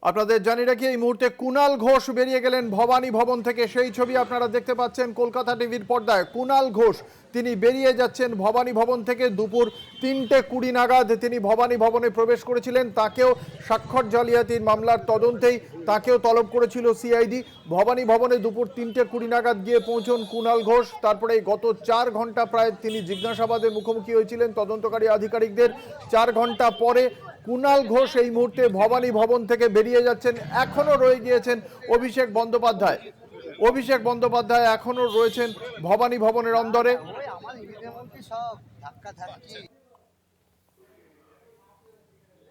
আপনাদের জানি রাখি এই মুহূর্তে কুণাল ঘোষ বেরিয়ে গেলেন ভবানী ভবন থেকে। সেই ছবি আপনারা দেখতে পাচ্ছেন কলকাতা টিভির পর্দায়। কুণাল ঘোষ তিনি বেরিয়ে যাচ্ছেন ভবানী ভবন থেকে। দুপুর 3:20 নাগাদ তিনি ভবানী ভবনে প্রবেশ করেছিলেন। তাকেও স্বাক্ষর জালিয়াতির মামলার তদন্তেই তাকেও তলব করেছিল সিআইডি। ভবানী ভবনে দুপুর 3:20 নাগাদ গিয়ে পৌঁছন কুণাল ঘোষ। তারপরে গত 4 ঘন্টা প্রায় তিনি জিজ্ঞাসাবাদের মুখোমুখি হয়েছিলেন তদন্তকারী আধিকারিকদের। 4 ঘন্টা পরে কুণাল ঘোষ এই মুহূর্তে ভবানী ভবন থেকে বেরিয়ে যাচ্ছেন। এখনো রয়ে গিয়েছেন অভিষেক বন্দ্যোপাধ্যায়। অভিষেক বন্দ্যোপাধ্যায় এখনো রয়েছেন ভবানী ভবনের অন্দরে।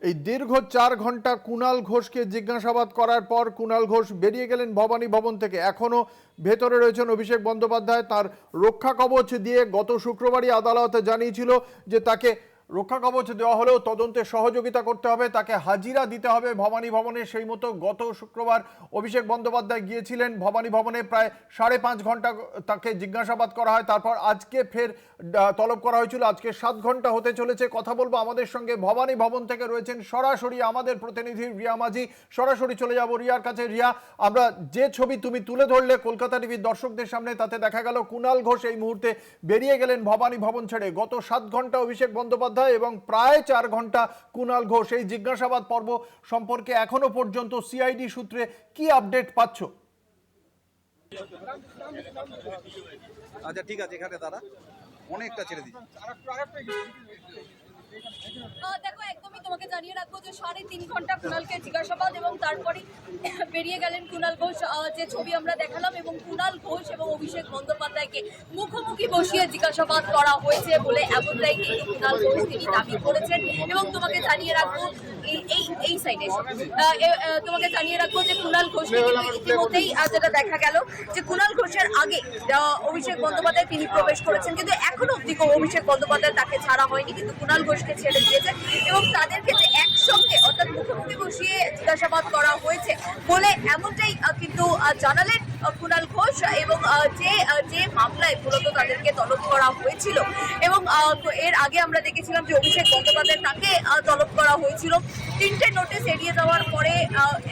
এই দীর্ঘ 4 ঘন্টা কুণাল ঘোষকে জিজ্ঞাসাবাদ করার পর কুণাল ঘোষ বেরিয়ে গেলেন ভবানী ভবন থেকে। এখনো ভেতরে রয়েছেন অভিষেক বন্দ্যোপাধ্যায়। তার রক্ষা কবচ দিয়ে গত শুক্রবারই আদালতে জানিয়েছিল যে তাকে রক্ষা কবচ দেওয়া হলেও তদন্তে সহযোগিতা করতে হবে, তাকে হাজিরা দিতে হবে ভবানী ভবনে। সেই মতো গত শুক্রবার অভিষেক বন্দ্যোপাধ্যায় গিয়েছিলেন ভবানী ভবনে। প্রায় 5.5 ঘন্টা তাকে জিজ্ঞাসাবাদ করা হয়। তারপর আজকে ফের তলব করা হয়েছিল। আজকে 7 ঘন্টা হতে চলেছে। কথা বলবো আমাদের সঙ্গে ভবানী ভবন থেকে রয়েছেন সরাসরি আমাদের প্রতিনিধি রিয়া মাঝি। সরাসরি চলে যাব রিয়ার কাছে। রিয়া, আমরা যে ছবি তুমি তুলে ধরলে কলকাতা টিভির দর্শকদের সামনে, তাতে দেখা গেল কুণাল ঘোষ এই মুহূর্তে বেরিয়ে গেলেন ভবানী ভবন ছেড়ে। গত 7 ঘন্টা অভিষেক বন্দ্যোপাধ্যায় এবং প্রায় 4 ঘন্টা কুণাল ঘোষ। এই জিজ্ঞাসাবাদ পর্ব সম্পর্কে এখনো পর্যন্ত সিআইডি সূত্রে কি আপডেট পাচ্ছ? আচ্ছা ঠিক আছে, এখানে দাঁড়া, অনেকটা ছেড়ে দিচ্ছি। দেখো, একদমই তোমাকে জানিয়ে রাখবো যে 3.5 ঘন্টা কুণালকে জিজ্ঞাসাবাদ এবং তারপরে বেরিয়ে গেলেন কুণাল ঘোষ। যে ছবি আমরা দেখালাম, এবং কুণাল ঘোষ এবং অভিষেক বন্দ্যোপাধ্যায়কে মুখোমুখি বসিয়ে জিজ্ঞাসাবাদ করা হয়েছে বলে এমনটাই কিন্তু কুণাল ঘোষ তিনি দাবি করেছেন। এবং তোমাকে জানিয়ে রাখবো এই সাইডে তোমাকে জানিয়ে রাখবো যে কুণাল ঘোষকে কিন্তু ইতিমধ্যেই যেটা দেখা গেল যে কুণাল ঘোষের আগে অভিষেক বন্দ্যোপাধ্যায় তিনি প্রবেশ করেছেন, কিন্তু এখনো অব্দি অভিষেক বন্দ্যোপাধ্যায় তাকে ছাড়া হয়নি, কিন্তু কুণাল ঘোষকে ছেড়ে দিয়েছে। এবং তাদেরকে যে একসঙ্গে অর্থাৎ মুখোমুখি বসিয়ে জিজ্ঞাসাবাদ করা হয়েছে বলে এমনটাই কিন্তু জানালেন কুণাল ঘোষ। এবং যে মামলায় মূলত তাদেরকে তলব করা হয়েছিল, এবং এর আগে আমরা দেখেছিলাম যে অভিষেক বন্দ্যোপাধ্যায় তাকে তলব করা হয়েছিল। 3টে নোটিশ এড়িয়ে যাওয়ার পরে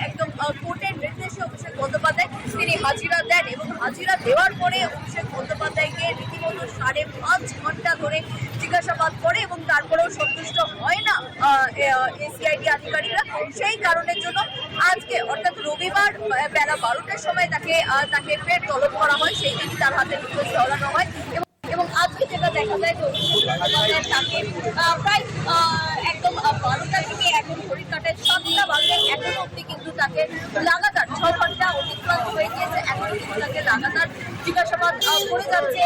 একদম কোর্টের নির্দেশে অভিষেক বন্দ্যোপাধ্যায় তিনি হাজিরা দেন, এবং হাজিরা দেওয়ার পরে অভিষেক বন্দ্যোপাধ্যায়কে রীতিমতো 5.5 ঘন্টা ধরে জিজ্ঞাসাবাদ করে, এবং তারপরেও সন্তুষ্ট হয় না সিআইডি আধিকারিকরা। সেই কারণের জন্য আজকে অর্থাৎ রবিবার বেলা 12টার সময় তাকে ফের তলব করা হয়। সেই দিনই তার হাতে নোটিশ ধরানো হয়। এবং আজকে যেটা দেখা যায় যে অভিষেক বন্দ্যোপাধ্যায় তাকে প্রায় একদম 12টা থেকে এখন ঘড়ির কাটায় 7টা বাজে এখনো অব্দি কিন্তু তাকে লাগাতার 6 ঘন্টা অতিক্রান্ত হয়ে গিয়েছে। এখনো কিন্তু তাকে লাগাতার জিজ্ঞাসাবাদ করে যাচ্ছে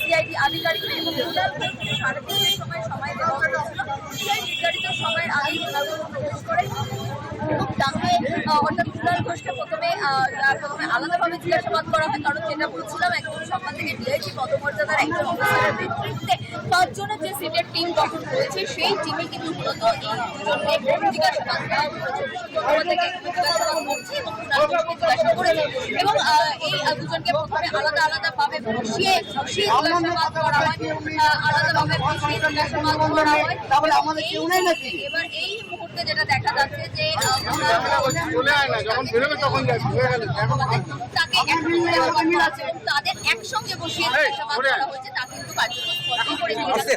সিআইডি আধিকারিকরা। এবং কুণাল ঘোষকে 3:30টার সময় দেওয়া হয়েছিল। সেই নির্ধারিত সময়ের আগেই কুণাল ঘোষ প্রবেশ করে এবং তাকে অর্থাৎ কুণাল ঘোষকে প্রথমে আলাদাভাবে জিজ্ঞাসাবাদ করা হয়। কারণ যেটা বলছিলাম, একদম সকাল থেকে ডিআইজি পদমর্যাদার একজন অফিসারের নেতৃত্বে 5 জনের যে সিটের টিম গঠন করেছে, সেই টিমে কিন্তু মূলত এই দুজনকে জিজ্ঞাসাবাদ করা হয়েছে। জিজ্ঞাসাবাদ করছে এবং কুণাল ঘোষকে জিজ্ঞাসা করেছে, এবং এই দুজনকে প্রথমে আলাদাভাবে বসিয়ে জিজ্ঞাসাবাদ করা হয়। আলাদাভাবে বসিয়ে জিজ্ঞাসাবাদ করা হয়। এবার এই মুহূর্তে যেটা দেখা যাচ্ছে যে তাদের একসঙ্গে বসিয়ে জিজ্ঞাসাবাদ করা হয়েছে, তা কিন্তু কার্যকর করে দিয়েছে।